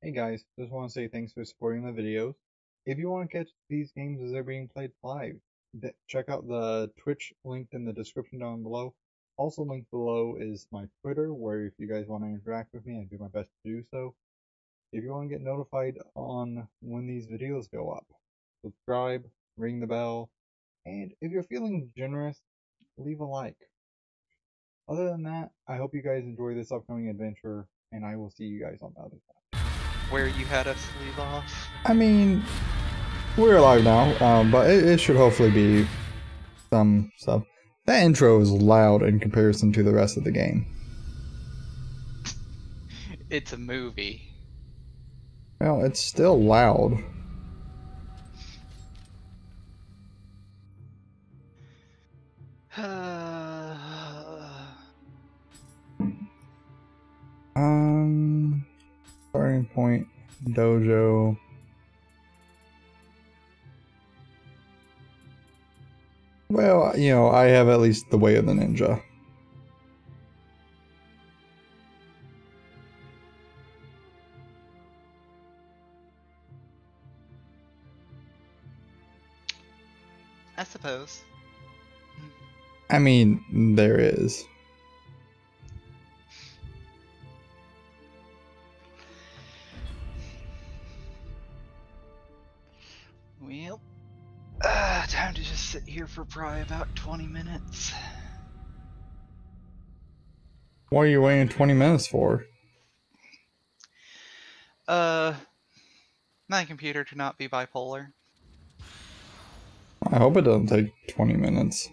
Hey guys, just want to say thanks for supporting the videos. If you want to catch these games as they're being played live, check out the Twitch linked in the description down below. Also linked below is my Twitter, where if you guys want to interact with me, I do my best to do so. If you want to get notified on when these videos go up, subscribe, ring the bell, and if you're feeling generous, leave a like. Other than that, I hope you guys enjoy this upcoming adventure, and I will see you guys on the other side. Where you had us leave off. I mean, we're alive now, but it should hopefully be some stuff. That intro is loud in comparison to the rest of the game. It's a movie. Well, it's still loud. Starting point, dojo. Well, you know, I have at least the way of the ninja. I suppose. I mean, there is. Well, time to just sit here for probably about 20 minutes. What are you waiting 20 minutes for? My computer to not be bipolar. I hope it doesn't take 20 minutes.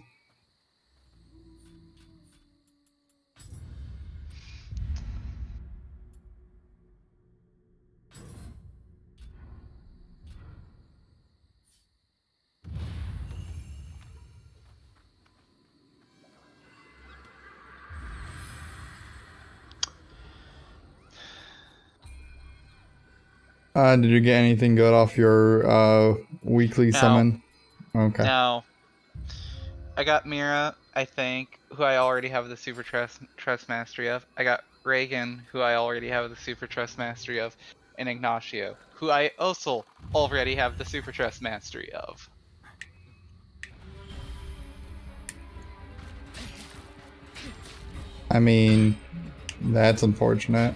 Did you get anything good off your weekly summon? Okay. No. I got Mira, I think, who I already have the Super Trust Mastery of. I got Reagan, who I already have the Super Trust Mastery of. And Ignacio, who I also already have the Super Trust Mastery of. I mean, that's unfortunate.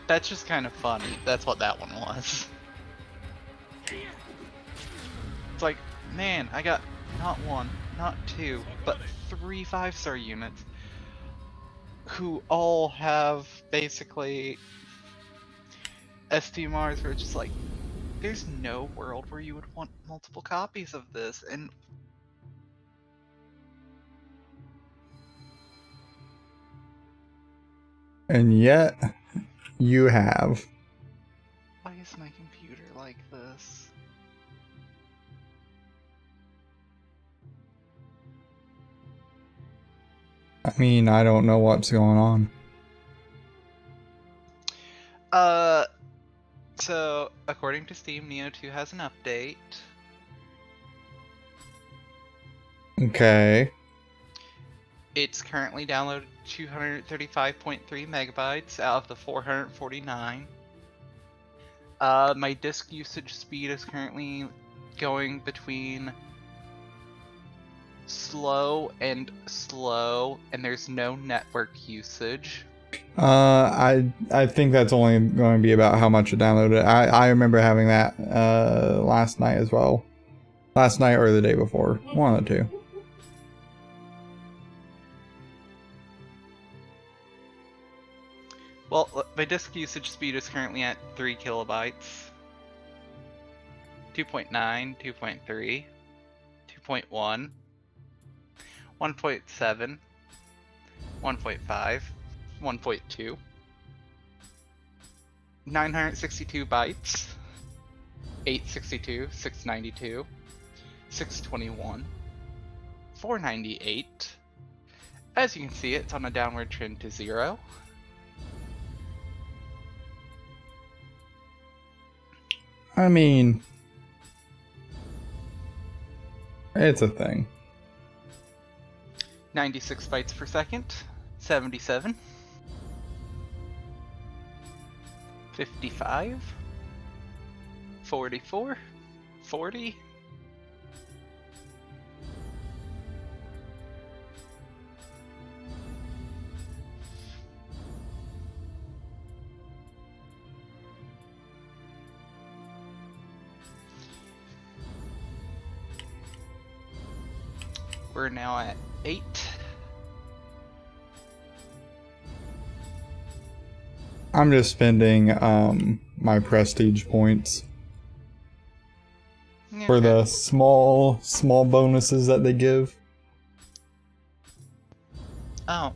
That's just kind of funny. That's what that one was. It's like, man, I got not one, not two, but 3 5-star units who all have basically STMRs where it's just like, there's no world where you would want multiple copies of this, and yet, you have. why is my computer like this? I mean, I don't know what's going on. So according to Steam, Nioh 2 has an update. Okay. It's currently downloaded 235.3 megabytes out of the 449. My disk usage speed is currently going between slow, and there's no network usage. I think that's only going to be about how much it downloaded. I remember having that last night as well. Last night or the day before. One of the two. Well, my disk usage speed is currently at 3 kilobytes. 2.9, 2.3, 2.1, 1.7, 1.5, 1.2, 962 bytes, 862, 692, 621, 498. As you can see, it's on a downward trend to 0. I mean, it's a thing. 96 bytes per second, 77. 55? 44? 40? We're now at 8. I'm just spending my prestige points for Okay. the small bonuses that they give. Oh.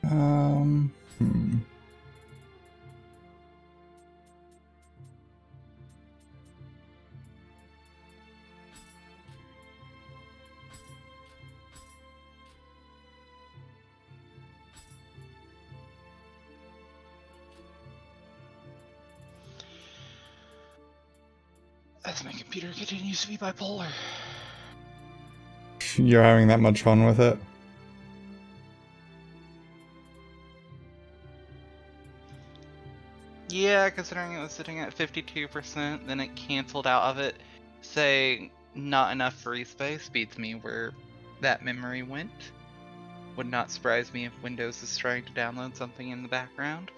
Um. Hmm. As my computer continues to be bipolar. You're having that much fun with it? Yeah, considering it was sitting at 52%, then it canceled out of it, saying not enough free space beats me where that memory went. Would not surprise me if Windows is trying to download something in the background.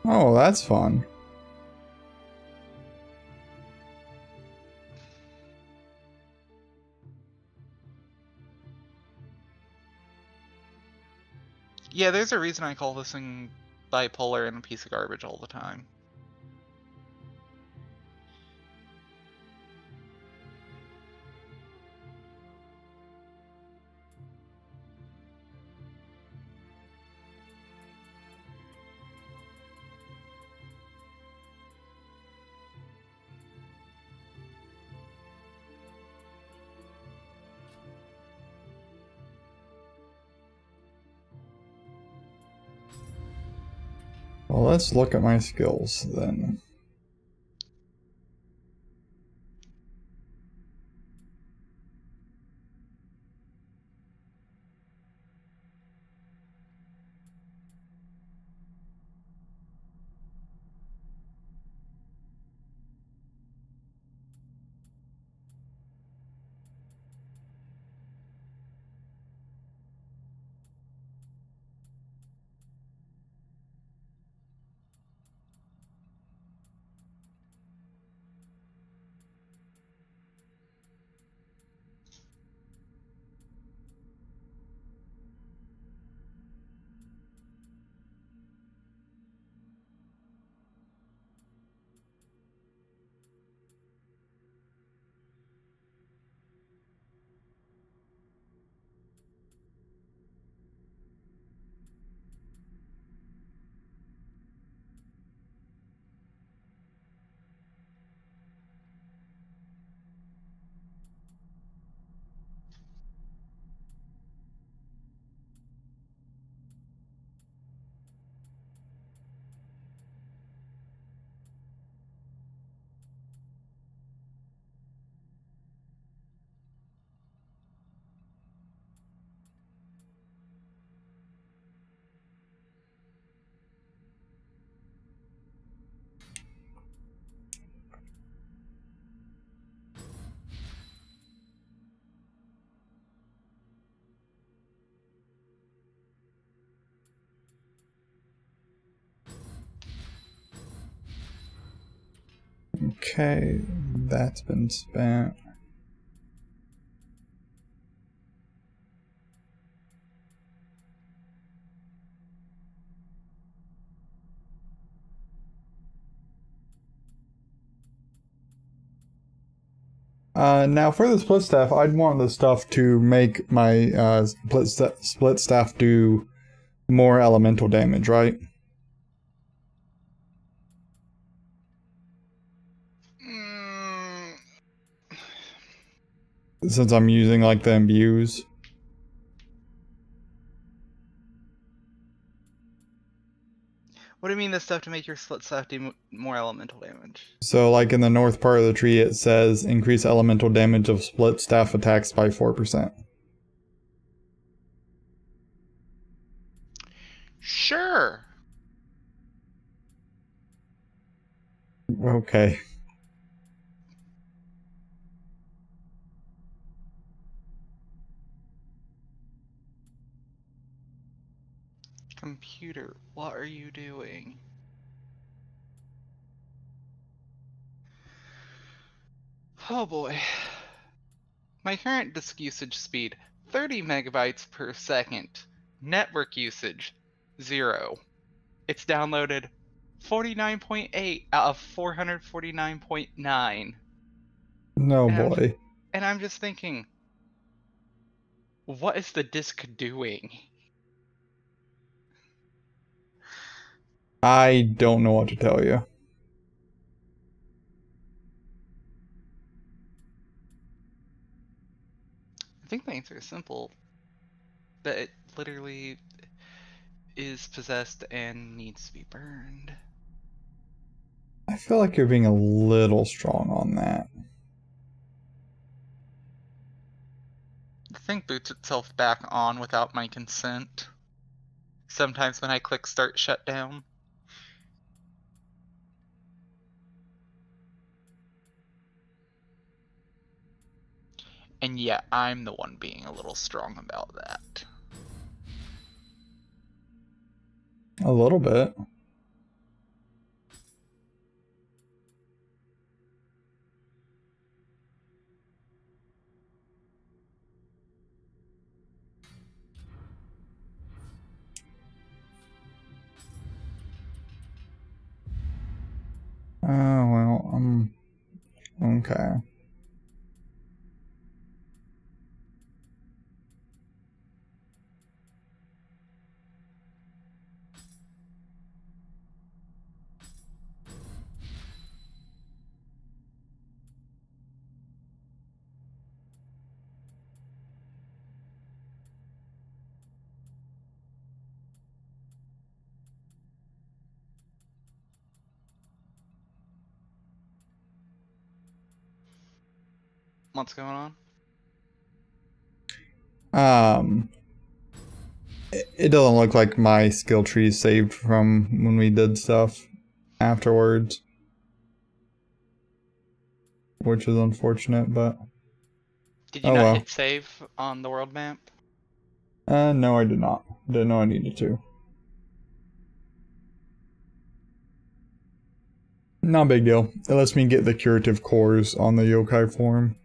Oh, that's fun. Yeah, there's a reason I call this thing bipolar and a piece of garbage all the time. Well, let's look at my skills then. Okay, that's been spent. Now for the split staff, I'd want the stuff to make my split staff do more elemental damage, right? Mm, Since I'm using like the imbues. what do you mean the stuff to make your split staff do more elemental damage? So like in the north part of the tree, it says increase elemental damage of split staff attacks by 4%. Sure. Okay. Computer, what are you doing? Oh boy. My current disk usage speed, 30 megabytes per second. Network usage, 0. It's downloaded 49.8 out of 449.9. No And boy. I'm just thinking, what is the disk doing? I don't know what to tell you. I think the answer is simple. That it literally is possessed and needs to be burned. I feel like you're being a little strong on that. The thing boots itself back on without my consent. Sometimes when I click start shutdown. And yeah, I'm the one being a little strong about that. A little bit. Oh, well, okay. What's going on? It doesn't look like my skill tree is saved from when we did stuff afterwards, which is unfortunate, but Did you oh not well. hit save on the world map? No, I did not. Didn't know I needed to. Not a big deal. It lets me get the curative cores on the yokai form.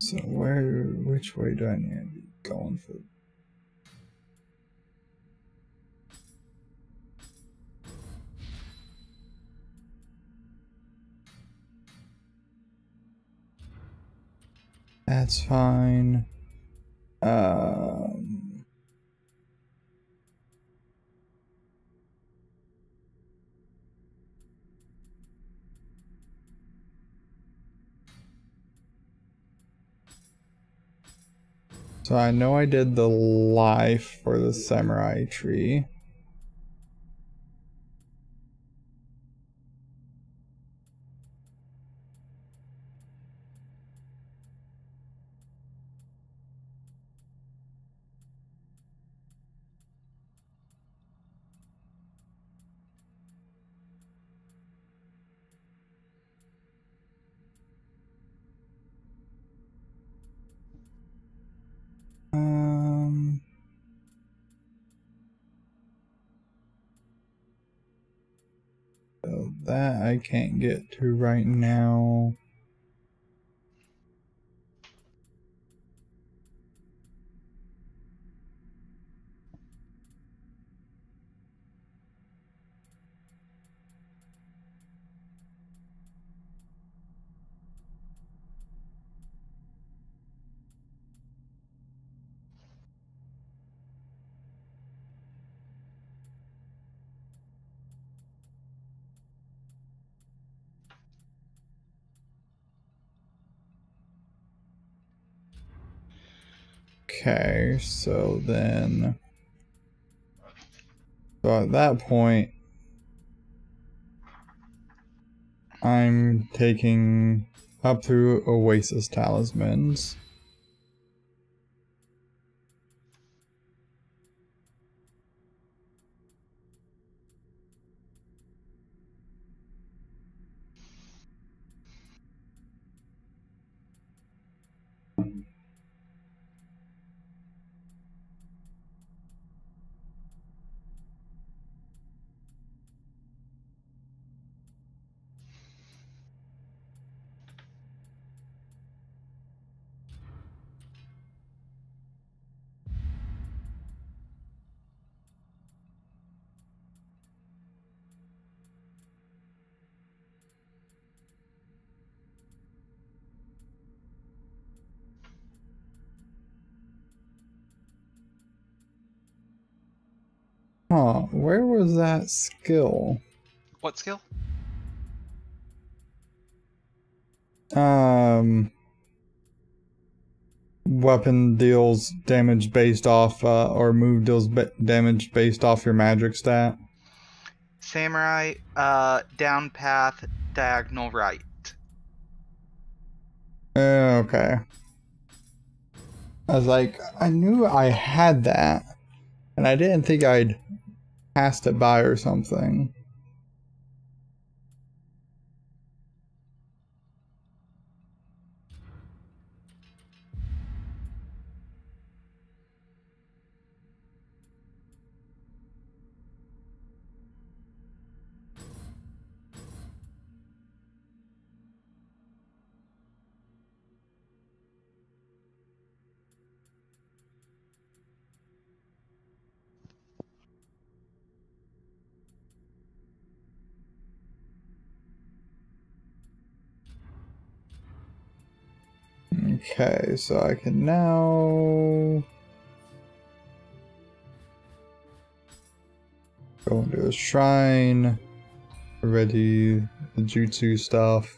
So which way do I need to be going for? That's fine. So I know I did the life for the samurai tree. So that I can't get to right now. Okay, so at that point, I'm taking up through Oasis Talismans. Huh, where was that skill? What skill? Weapon deals damage based off, or move deals damage based off your magic stat. Samurai, down path, diagonal right. Okay. I was like, I knew I had that, and I didn't think I'd passed it by or something. Okay, so I can now go into a shrine, ready the jutsu stuff.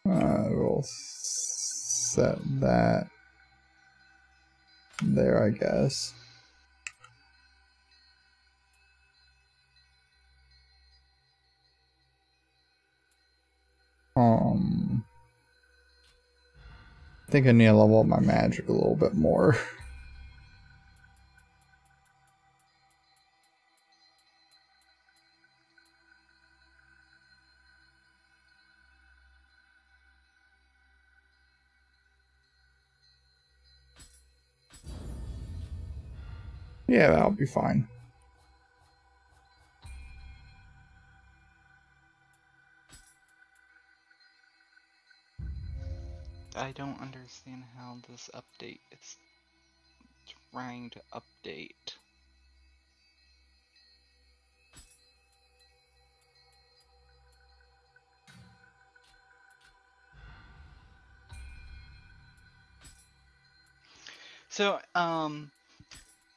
We'll set that there, I guess. I think I need to level up my magic a little bit more. Yeah, that'll be fine. I don't understand how this update is trying to update. So,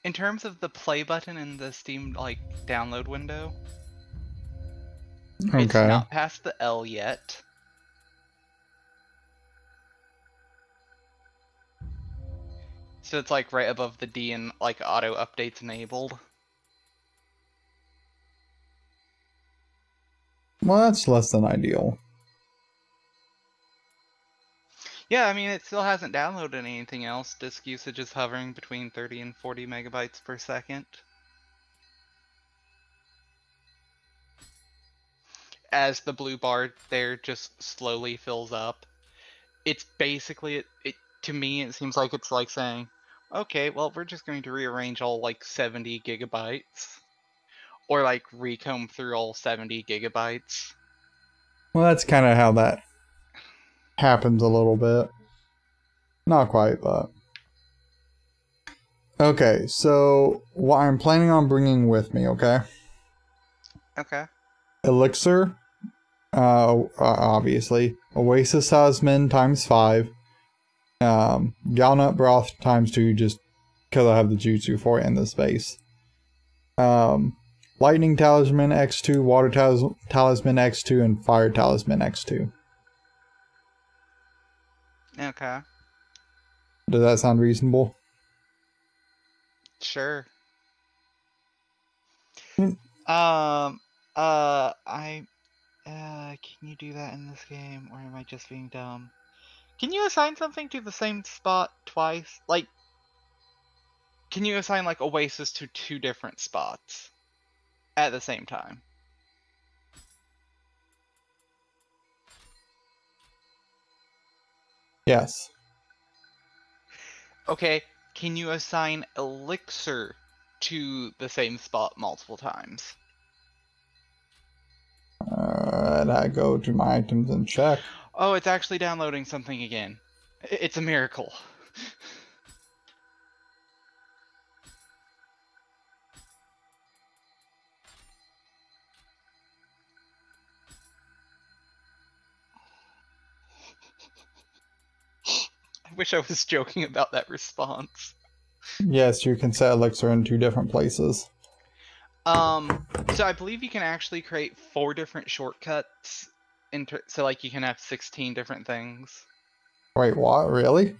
in terms of the play button in the Steam like download window, it's Okay. not past the L yet. So it's like right above the D and like auto updates enabled. Well, that's less than ideal. Yeah, I mean, it still hasn't downloaded anything else. Disk usage is hovering between 30 and 40 megabytes per second. As the blue bar there just slowly fills up. It's basically, to me, it seems like it's like saying, okay, well, we're just going to rearrange all like 70 gigabytes. Or like recomb through all 70 gigabytes. Well, that's kind of how that happens a little bit. Not quite, but... Okay, so what I'm planning on bringing with me, okay? Okay. Elixir, obviously. Oasis Talisman times 5. Galnut Broth times 2, just because I have the jutsu for it in the space. Lightning Talisman X2, Water Talisman X2, and Fire Talisman X2. Okay. Does that sound reasonable? Sure. Hmm. Can you do that in this game, or am I just being dumb? Can you assign something to the same spot twice? Like, can you assign, like, Oasis to 2 different spots at the same time? Yes. Okay, can you assign Elixir to the same spot multiple times? And I go to my items and check. Oh, it's actually downloading something again. It's a miracle. I wish I was joking about that response. Yes, you can set Elixir in 2 different places. So I believe you can actually create 4 different shortcuts. So like you can have 16 different things. Wait, what? Really?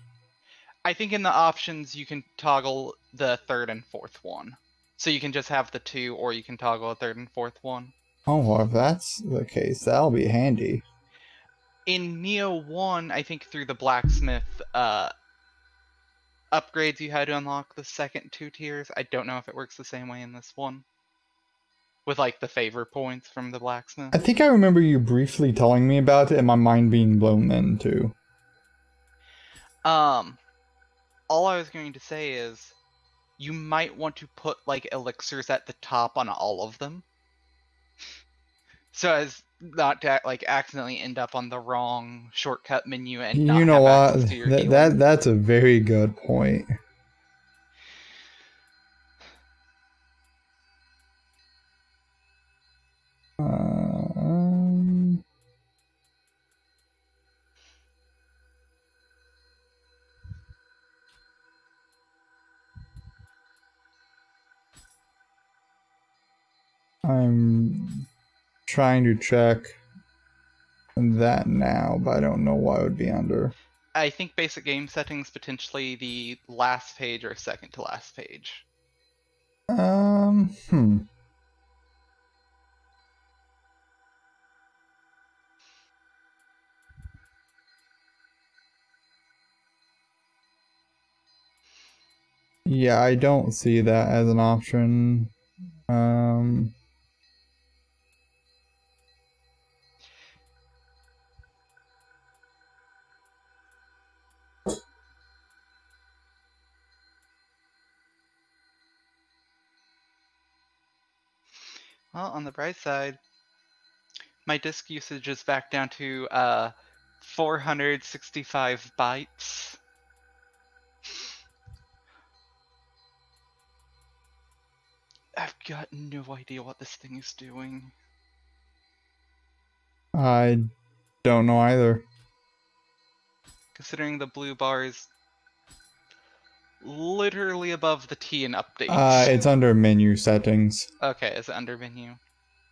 I think in the options you can toggle the 3rd and 4th one. So you can just have the 2, or you can toggle a 3rd and 4th one. Oh, well, if that's the case, that'll be handy. In Nioh 1, I think through the blacksmith upgrades you had to unlock the second 2 tiers. I don't know if it works the same way in this one. With like the favor points from the blacksmith. I think I remember you briefly telling me about it and my mind being blown then too. All I was going to say is you might want to put like elixirs at the top on all of them. So as not to like accidentally end up on the wrong shortcut menu and not You know have what? access to your healing. That's a very good point. I'm trying to check that now, but I don't know what it would be under. I think basic game settings potentially the last page or second to last page. Hmm. Yeah, I don't see that as an option. Um, Well, on the bright side, my disk usage is back down to 465 bytes. I've got no idea what this thing is doing. I don't know either. Considering the blue bar is literally above the T in updates. It's under menu settings. Okay, is it under menu?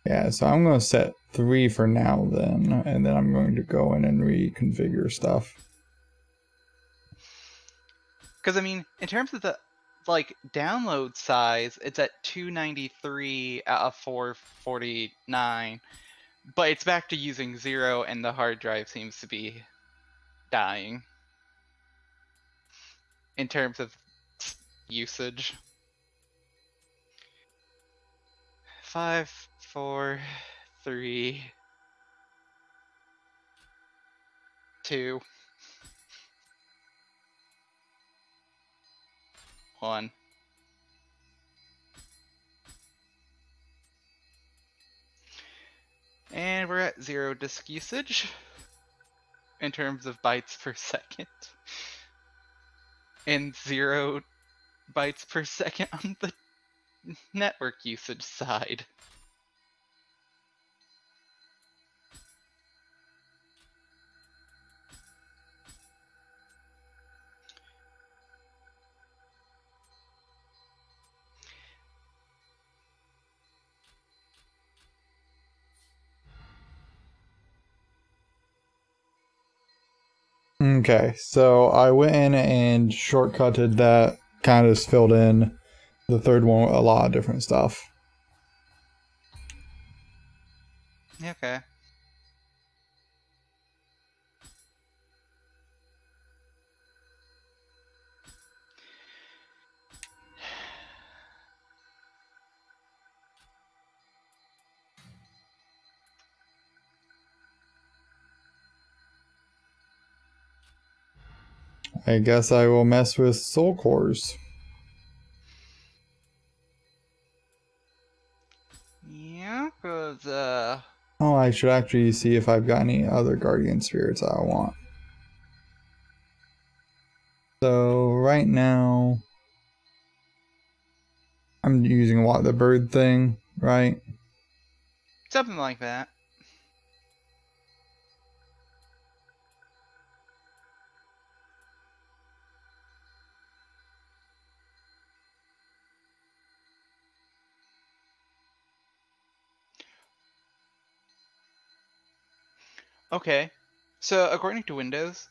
Yeah, so I'm going to set 3 for now then, and then I'm going to go in and reconfigure stuff. Because I mean, in terms of the like download size, it's at 293 out of 449, but it's back to using 0, and the hard drive seems to be dying in terms of usage. 5, 4, 3, 2, 1. And we're at 0 disk usage in terms of bytes per second, and 0 bytes per second on the network usage side. Okay, so I went in and shortcutted that, kind of filled in the third one with a lot of different stuff. Okay. I guess I will mess with soul cores. Yeah, cause Oh, I should actually see if I've got any other guardian spirits I want. So right now, I'm using what, the bird thing, right? something like that. Okay. So according to Windows,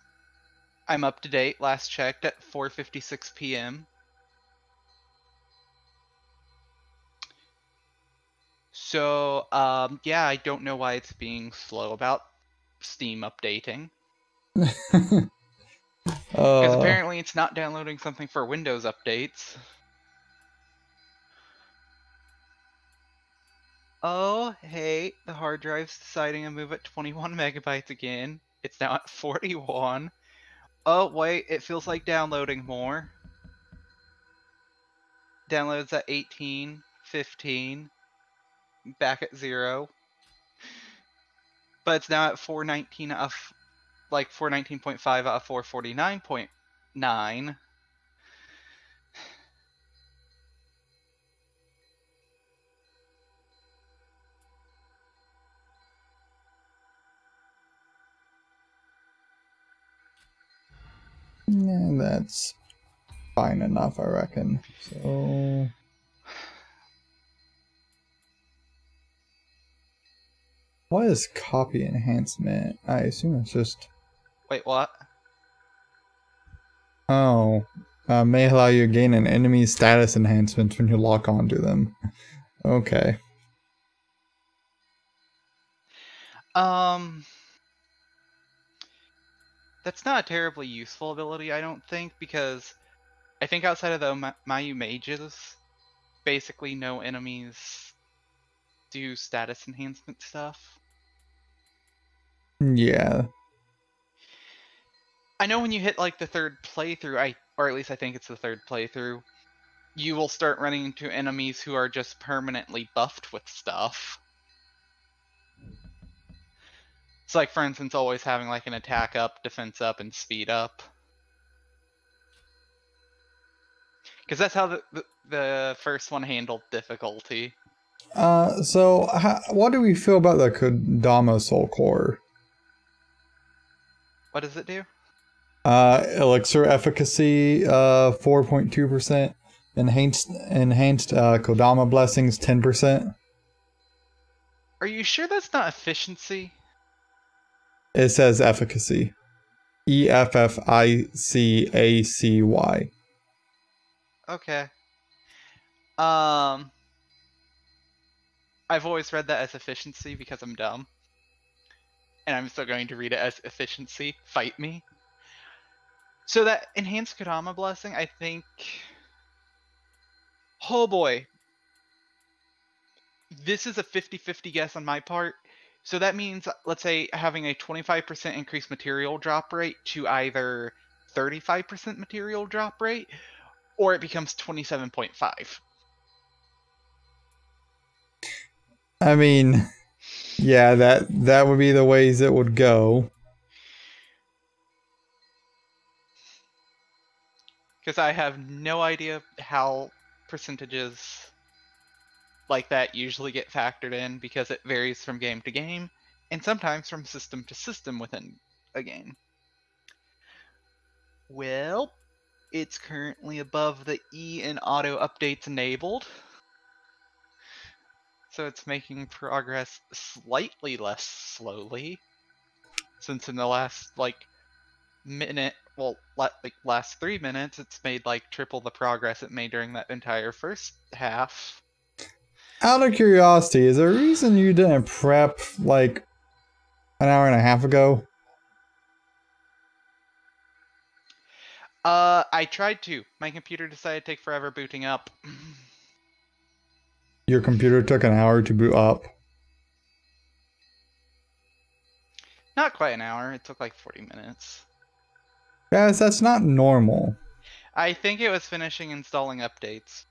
I'm up to date. Last checked at 4:56 p.m. So yeah, I don't know why it's being slow about Steam updating. Because uh, apparently it's not downloading something for Windows updates. Oh, hey, the hard drive's deciding to move at 21 megabytes again. It's now at 41. Oh, wait, it feels like downloading more. Downloads at 18, 15, back at 0. But it's now at 419 out of, like 419.5 out of 449.9. yeah, that's fine enough, I reckon. So what is copy enhancement? I assume it's just Wait, what? Oh. May allow you to gain an enemy's status enhancement when you lock onto them. Okay. That's not a terribly useful ability, I don't think, because I think outside of the Mayu mages, basically no enemies do status enhancement stuff. Yeah. I know when you hit like the third playthrough, or at least I think it's the third playthrough, you will start running into enemies who are just permanently buffed with stuff. It's like, for instance, always having like an attack up, defense up, and speed up. Because that's how the first one handled difficulty. So what do we feel about the Kodama Soul Core? What does it do? Elixir efficacy, 4.2%. Enhanced Kodama blessings, 10%. Are you sure that's not efficiency? It says efficacy. EFFICACY. Okay. I've always read that as efficiency because I'm dumb. And I'm still going to read it as efficiency. Fight me. So that enhanced Kodama blessing, I think... Oh boy. This is a 50-50 guess on my part. So that means, let's say, having a 25% increased material drop rate to either 35% material drop rate, or it becomes 27.5. I mean, yeah, that would be the ways it would go. Because I have no idea how percentages like that usually get factored in, because it varies from game to game, and sometimes from system to system within a game. Well, it's currently above the E in auto updates enabled. So it's making progress slightly less slowly. Since in the last, like, minute, well, like, last 3 minutes, it's made, like, triple the progress it made during that entire first half. Out of curiosity, is there a reason you didn't prep, like, an hour and a half ago? I tried to. My computer decided to take forever booting up. Your computer took an hour to boot up. Not quite an hour, it took like 40 minutes. Guys, that's not normal. I think it was finishing installing updates.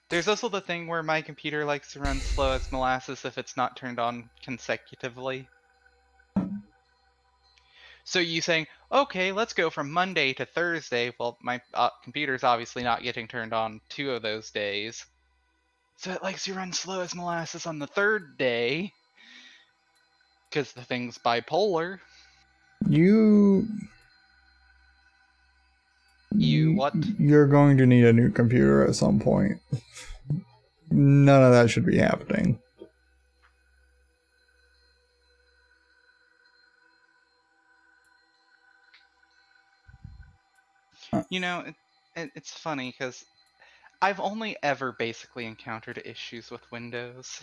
There's also the thing where my computer likes to run slow as molasses if it's not turned on consecutively. So you saying, okay, let's go from Monday to Thursday. Well, my computer's obviously not getting turned on 2 of those days. So it likes to run slow as molasses on the 3rd day. Because the thing's bipolar. You what? You're going to need a new computer at some point. None of that should be happening. You know, it's funny because I've only ever basically encountered issues with Windows.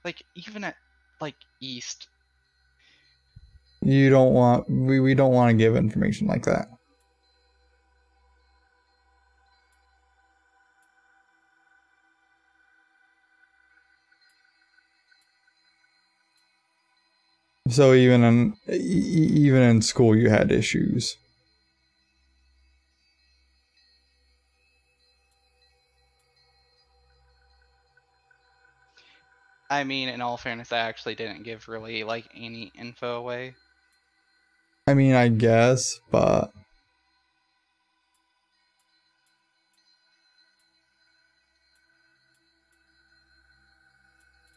Like, even at, like, East. We don't want to give information like that. So even in school you had issues. I mean, in all fairness, I actually didn't give really, like, any info away. I mean, I guess, but...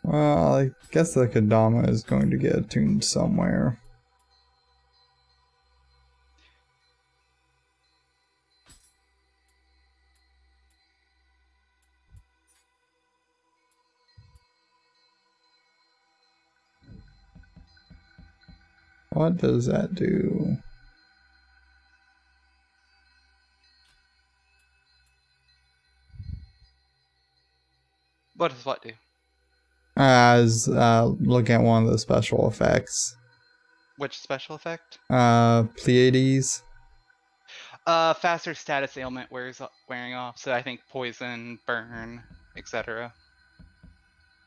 Well, I guess the Kodama is going to get attuned somewhere. What does that do? What does what do? As looking at one of the special effects. Which special effect? Pleiades. Faster status ailment wearing off, so I think poison, burn, etc.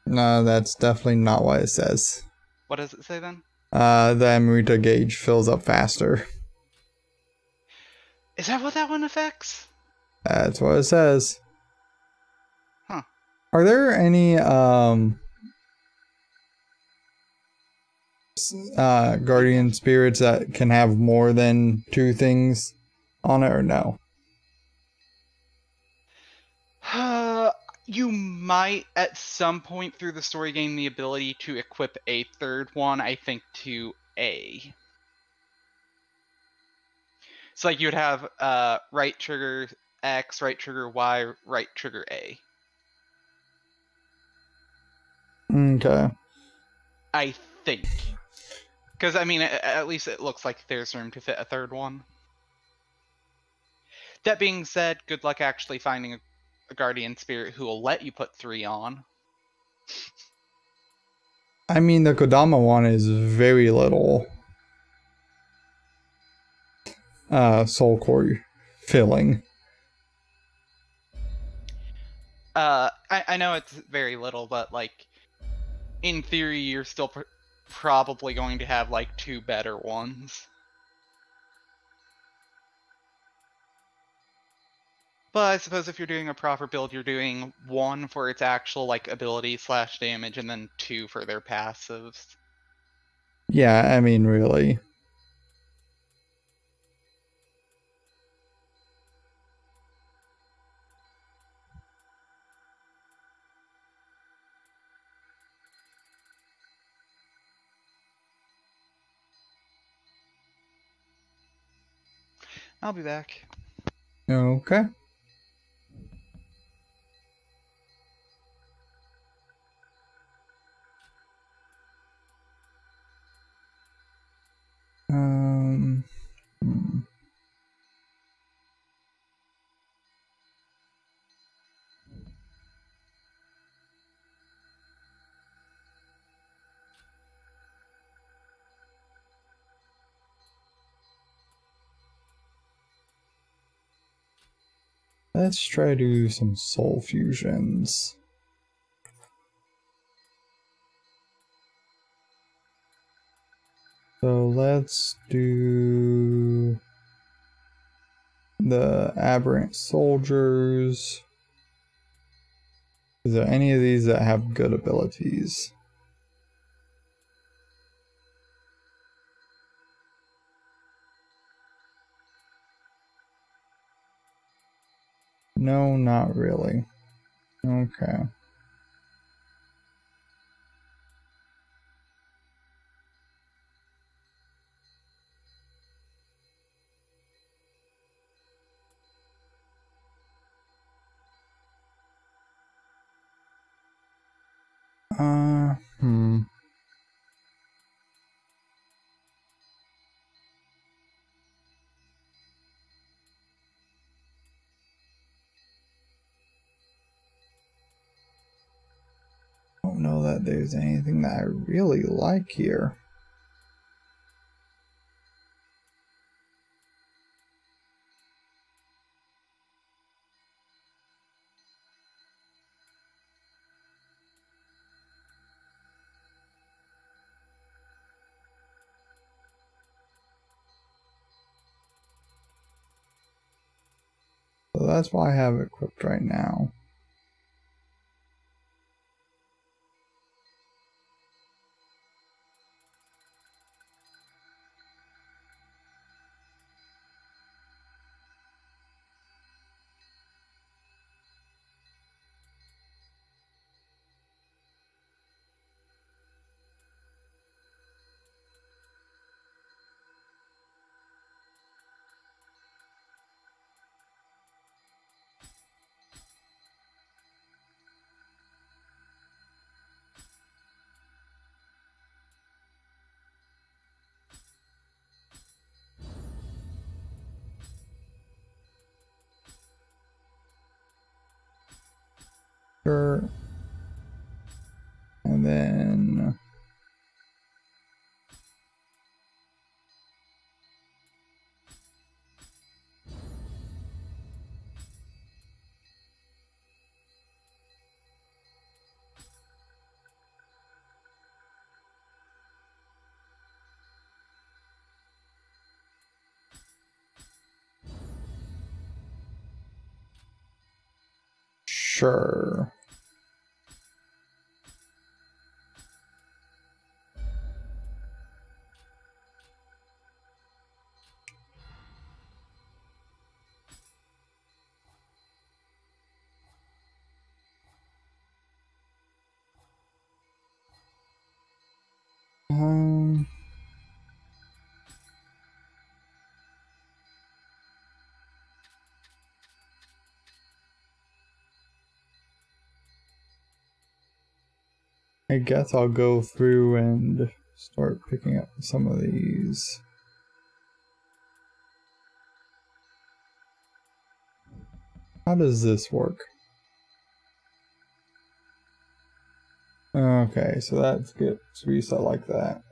No, that's definitely not what it says. What does it say then? The Amrita gauge fills up faster. Is that what that one affects? That's what it says. Huh. Are there any guardian spirits that can have more than 2 things on it, or no? You might at some point through the story gain the ability to equip a third one, I think, to A. So like you would have right trigger X, right trigger Y, right trigger A. Okay. I think. Because, I mean, at least it looks like there's room to fit a third one. That being said, good luck actually finding a guardian spirit who will let you put 3 on. I mean, the Kodama one is very little soul core filling. I know it's very little, but, like, in theory, you're still probably going to have, like, 2 better ones. But I suppose if you're doing a proper build, you're doing 1 for its actual, like, ability / damage, and then 2 for their passives. Yeah, I mean, really. I'll be back. Okay. Hmm. Let's try to do some soul fusions. So let's do the aberrant soldiers. Is there any of these that have good abilities? No, not really. Okay. Hmm. I don't know that there's anything that I really like here. So that's why I have it equipped right now. Sure. And then sure. Um, I guess I'll go through and start picking up some of these. How does this work? Okay, so that gets reset like that.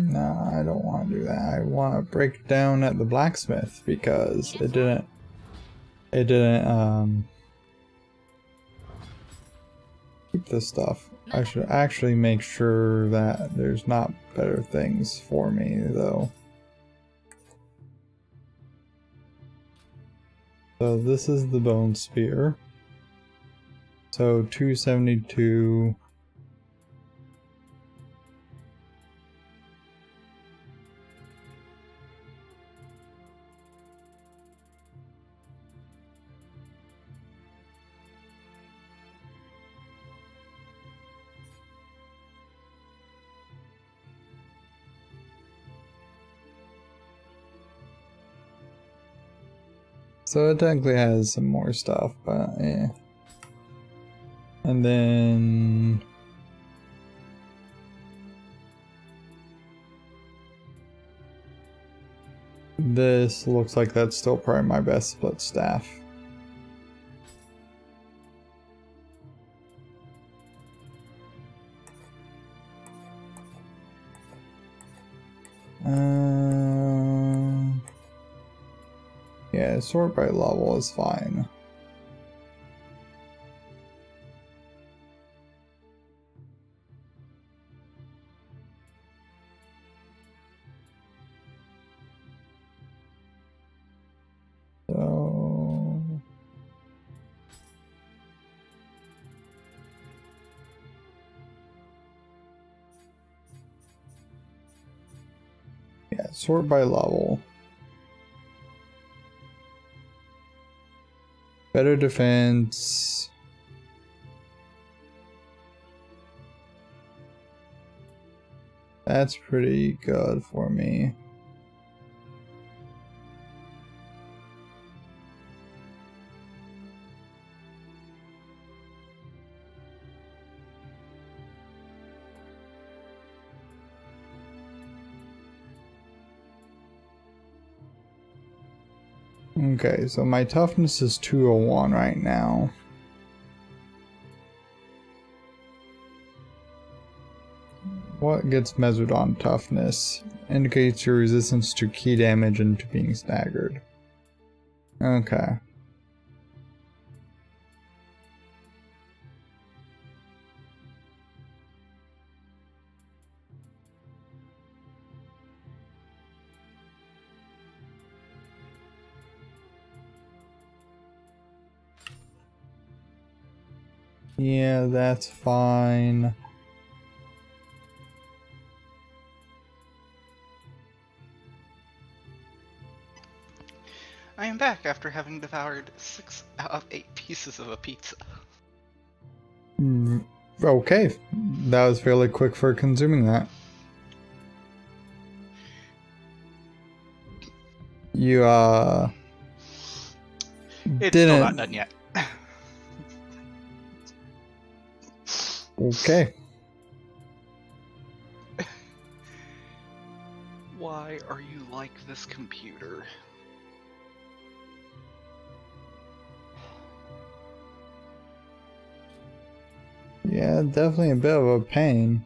No, I don't want to do that. I want to break down at the blacksmith because it didn't keep this stuff. I should actually make sure that there's not better things for me though. So this is the bone spear. So 272. So it technically has some more stuff, but yeah. And then this looks like that's still probably my best split staff. Yeah, sort by level is fine. So yeah, sort by level. Better defense. That's pretty good for me. Okay, so my toughness is 201 right now. What gets measured on toughness? Indicates your resistance to key damage and to being staggered. Okay. Yeah, that's fine. I am back after having devoured 6 out of 8 pieces of a pizza. Okay, that was fairly quick for consuming that. You, It's didn't... still not done yet. Okay. Why are you like this computer? Yeah, definitely a bit of a pain.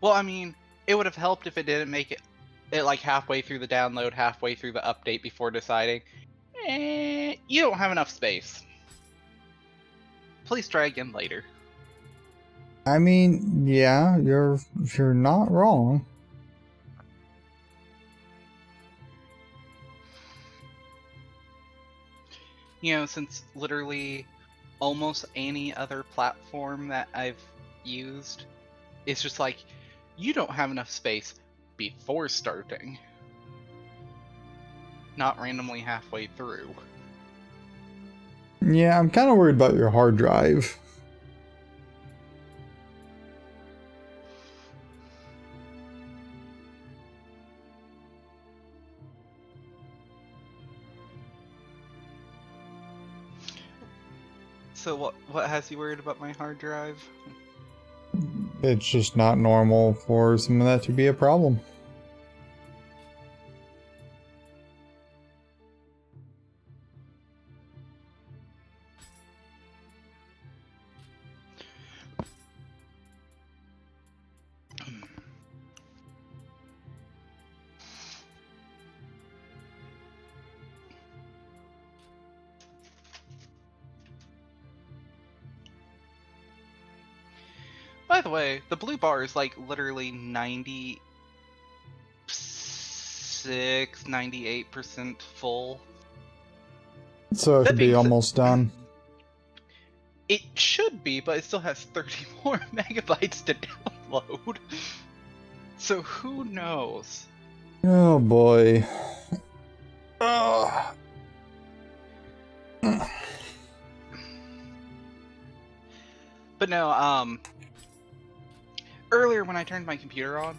Well, I mean, it would have helped if it didn't make it like halfway through the download, halfway through the update before deciding, you don't have enough space. Please try again later. I mean, yeah, you're not wrong. You know, since literally almost any other platform that I've used, it's just like, you don't have enough space before starting. Not randomly halfway through. Yeah, I'm kind of worried about your hard drive. So what has you worried about my hard drive? It's just not normal for some of that to be a problem. By the way, the blue bar is like literally 96, 98% full. So it That could be being said- almost done. It should be, but it still has 30 more megabytes to download. So who knows? Oh boy. Ugh. But no, earlier when I turned my computer on,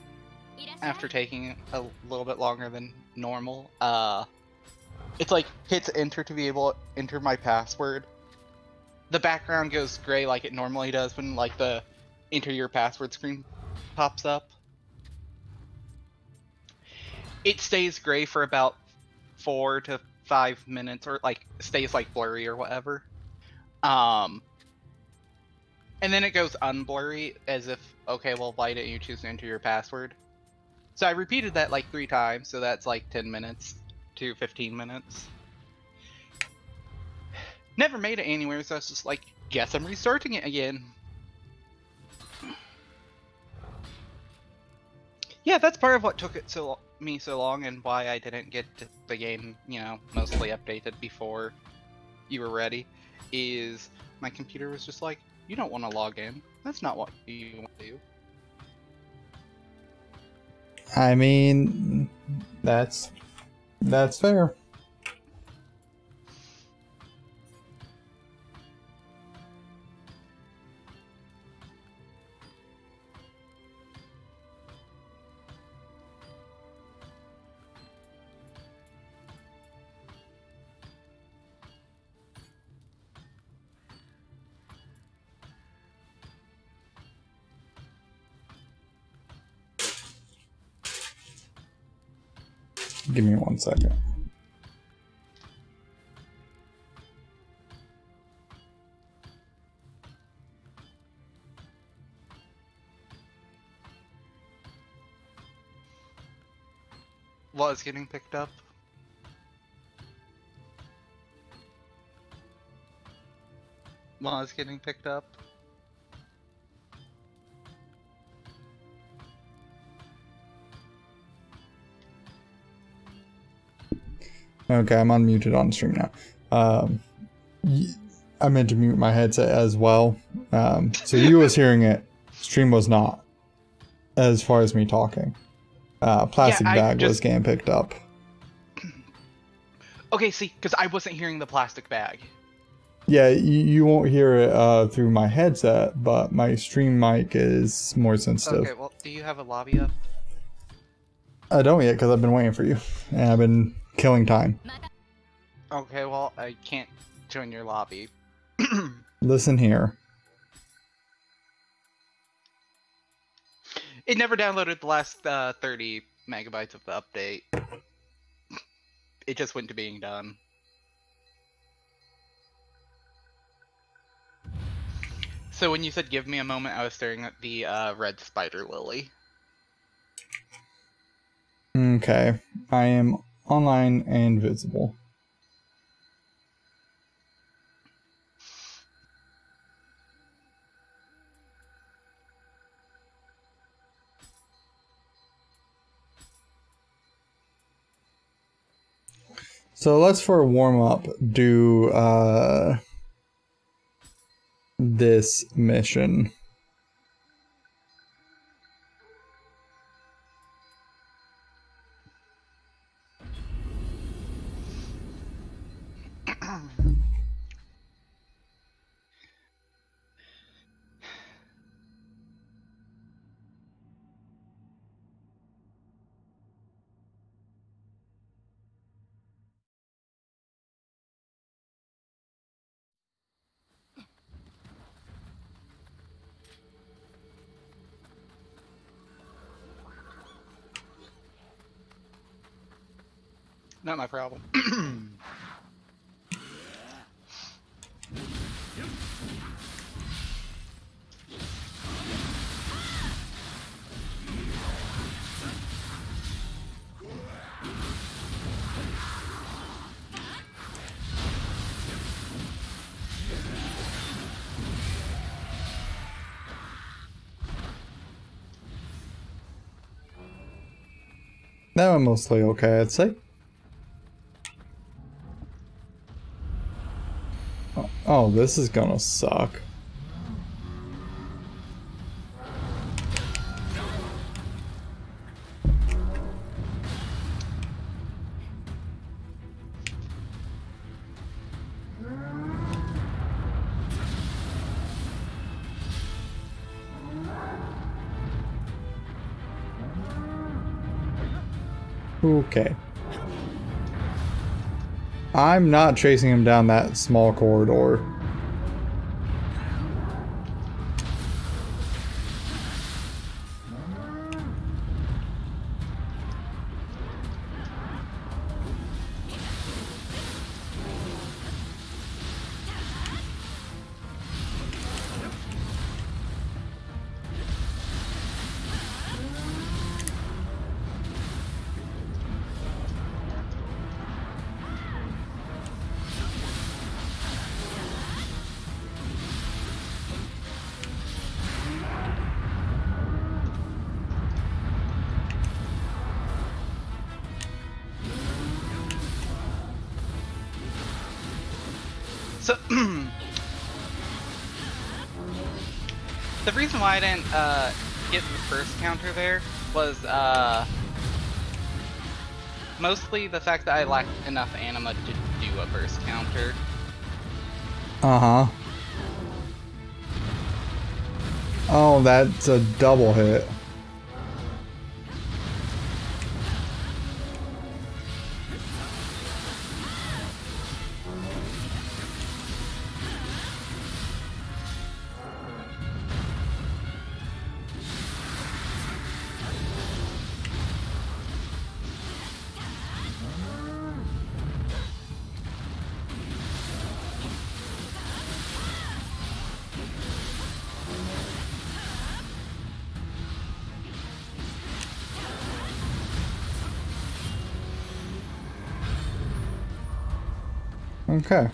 after taking a little bit longer than normal, it's like hits enter to be able to enter my password. The background goes gray like it normally does when like the enter your password screen pops up. It stays gray for about 4 to 5 minutes, or like stays like blurry or whatever. And then it goes unblurry as if, okay, well, why didn't you choose to enter your password? So I repeated that like 3 times, so that's like 10 minutes to 15 minutes. Never made it anywhere, so I was just like, guess I'm restarting it again. Yeah, that's part of what took it me so long and why I didn't get the game, you know, mostly updated before you were ready, is my computer was just like, you don't want to log in. That's not what you want to do. I mean, that's fair. Give me 1 second. Was getting picked up. Was getting picked up. Okay, I'm unmuted on stream now. I meant to mute my headset as well. So you was hearing it. Stream was not. As far as me talking. Plastic I bag was just- getting picked up. Okay, see, because I wasn't hearing the plastic bag. Yeah, you won't hear it through my headset, but my stream mic is more sensitive. Okay, well, do you have a lobby up? I don't yet because I've been waiting for you, and I've been killing time. Okay, well, I can't join your lobby. Listen here. It never downloaded the last 30 megabytes of the update. It just went to being done. So when you said give me a moment, I was staring at the red spider lily. Okay, I am online and visible. So let's, for a warm-up, do this mission. Not my problem. That went mostly okay, I'd say. Oh, this is gonna suck. Okay. I'm not chasing him down that small corridor. So, the reason why I didn't get the first counter there was mostly the fact that I lacked enough anima to do a burst counter. Uh-huh. Oh, that's a double hit. Okay.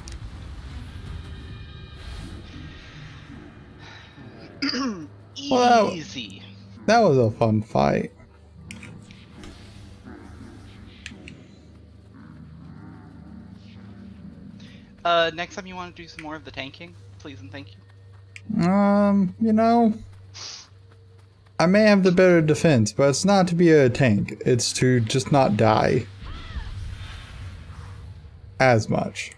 Well, Easy. that was a fun fight. Next time you want to do some more of the tanking, please and thank you. You know, I may have the better defense, but it's not to be a tank. It's to just not die as much.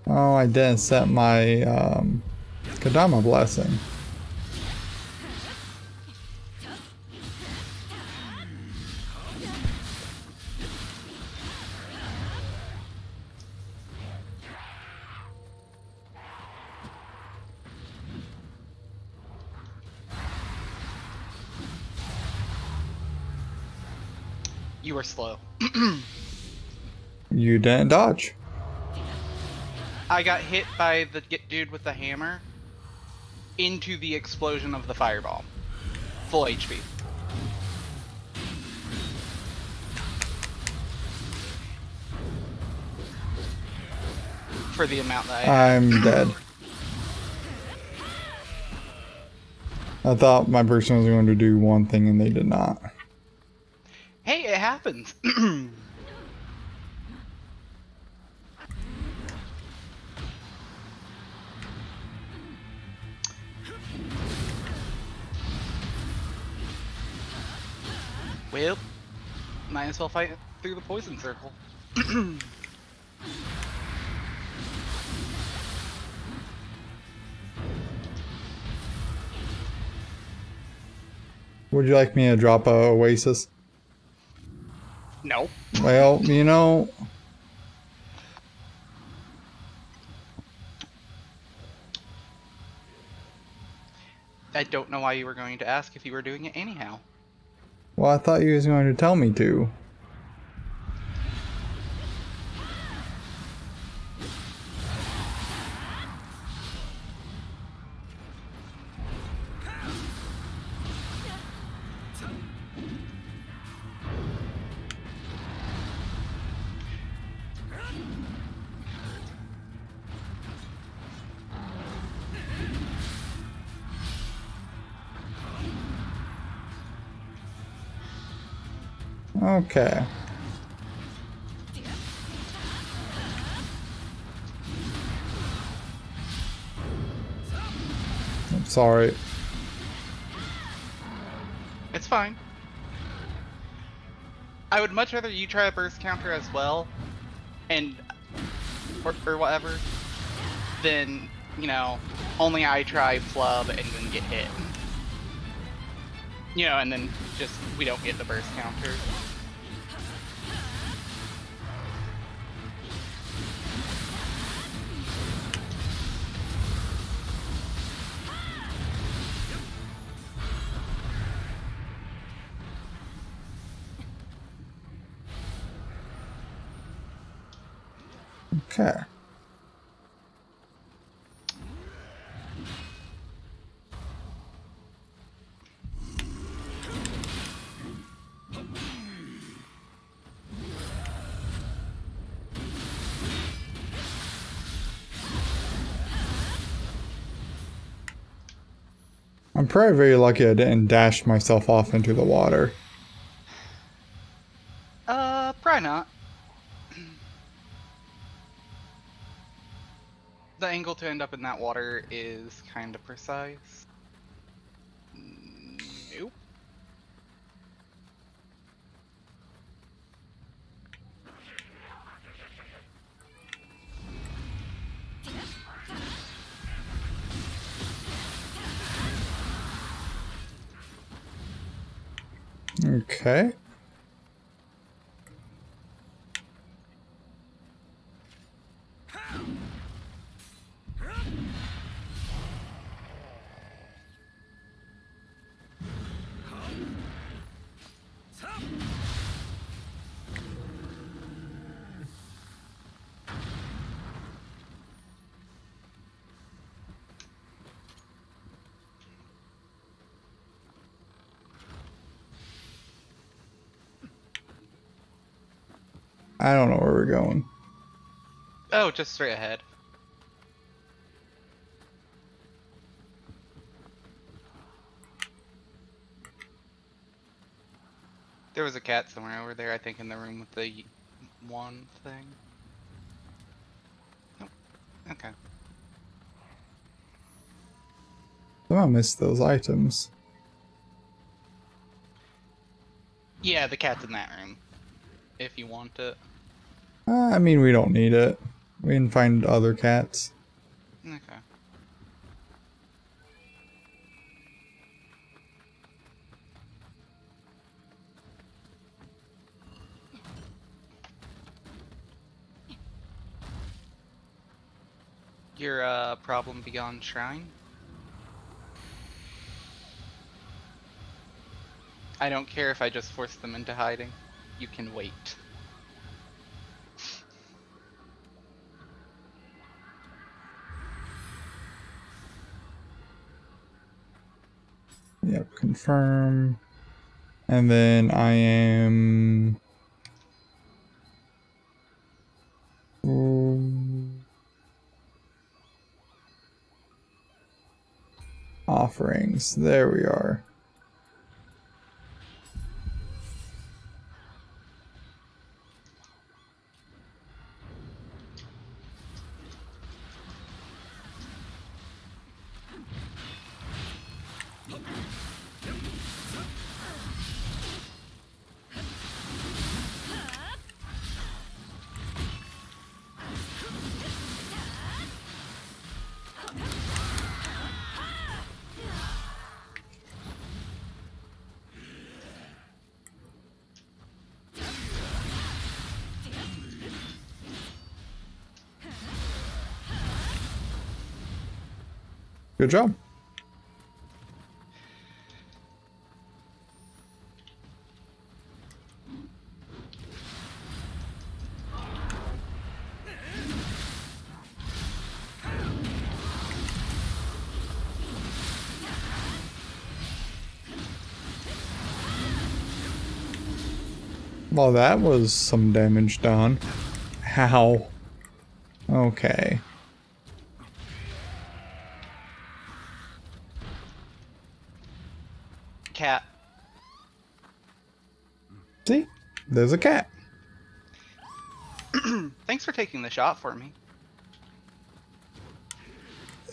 Oh, I didn't set my Kadama blessing. You were slow. You didn't dodge. I got hit by the dude with the hammer into the explosion of the fireball. Full HP. For the amount that I had. I'm dead. I thought my person was going to do one thing and they did not. Hey, it happens. Well, might as well fight through the poison circle. Would you like me to drop a Oasis? No. Well, you know, I don't know why you were going to ask if you were doing it anyhow. well, I thought you was going to tell me to. Okay. I'm sorry. It's fine. I would much rather you try a burst counter as well, and or whatever, than, you know, only I try flub and then get hit. You know, and then just we don't get the burst counter. Okay. I'm probably very lucky I didn't dash myself off into the water. Probably not. The angle to end up in that water is kind of precise. Nope. Okay. I don't know where we're going. Oh, just straight ahead. There was a cat somewhere over there, I think, in the room with the one thing. Nope. Okay. Somehow missed those items. Yeah, the cat's in that room. If you want it. I mean, we don't need it. We can find other cats. Okay. Your problem beyond shrine? I don't care if I just force them into hiding. You can wait. Yep, confirm. And then I am... offerings. There we are. Good job. Well, that was some damage done. How? Okay. Cat. See? There's a cat. Thanks for taking the shot for me.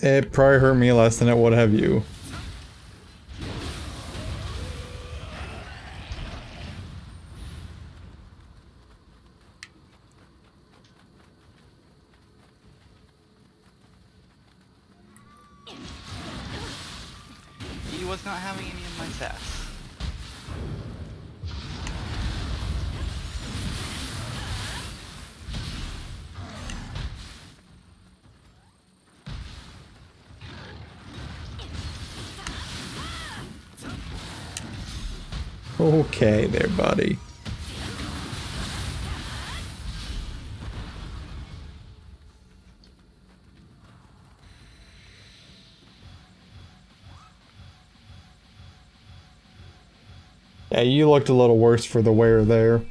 It probably hurt me less than it would have you. He was not having any of my sass. Okay there, buddy. Yeah, you looked a little worse for the wear there.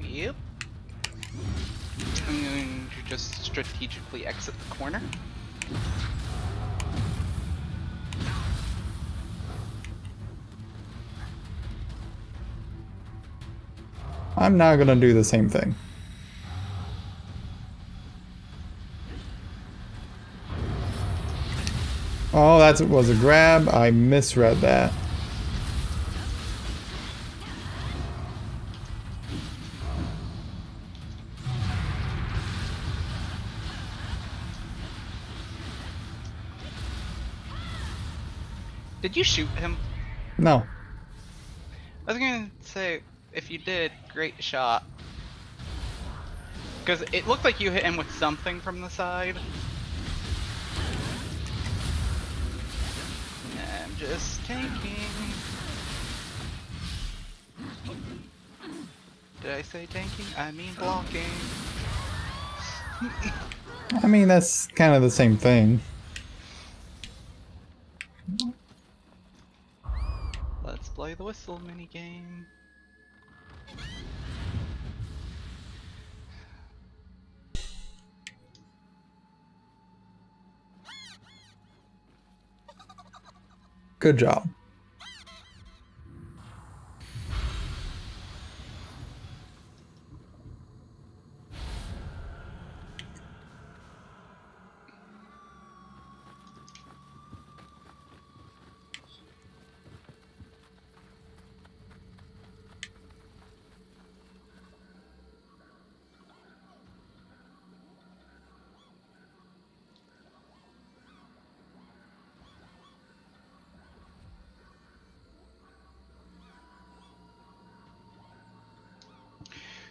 Yep. I'm going to just strategically exit the corner. I'm now gonna do the same thing. Oh, that was a grab. I misread that. Did you shoot him? No. I was gonna say, if you did, great shot. Because it looked like you hit him with something from the side. I'm just tanking. Did I say tanking? I mean blocking. I mean, that's kind of the same thing. Let's play the whistle minigame. Good job.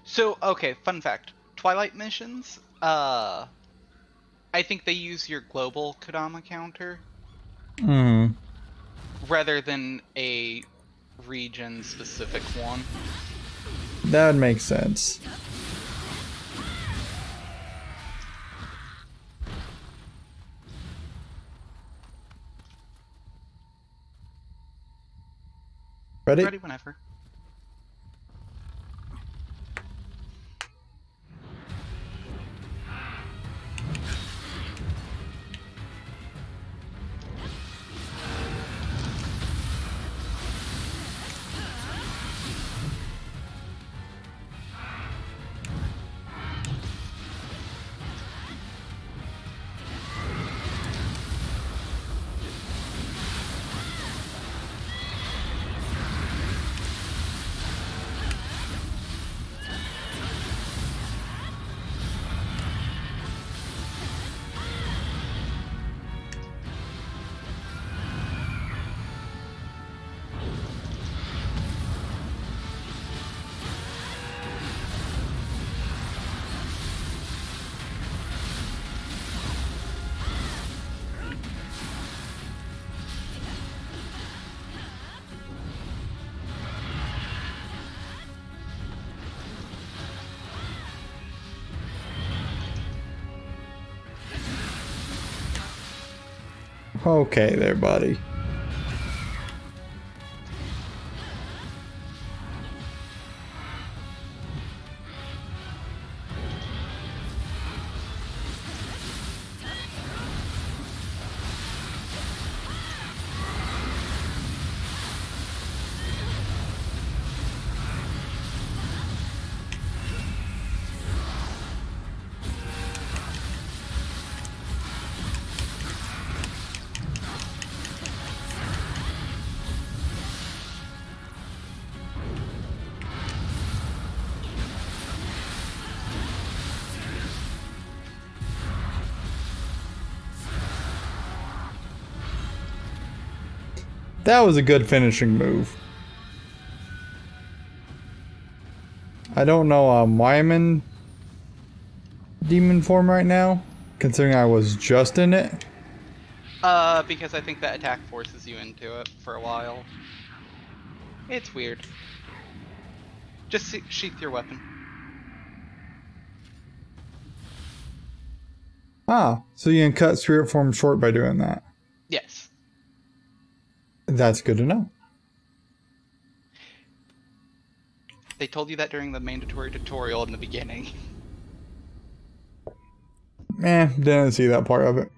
So, okay, fun fact. Twilight missions, I think they use your global Kodama counter Hmm. rather than a region-specific one. That would make sense. Ready? Ready whenever. Okay there, buddy. That was a good finishing move. I don't know why I'm in demon form right now, considering I was just in it. Because I think that attack forces you into it for a while. It's weird. Just sheath your weapon. Ah, so you can cut spirit form short by doing that. Yes. That's good to know. They told you that during the mandatory tutorial in the beginning. Didn't see that part of it.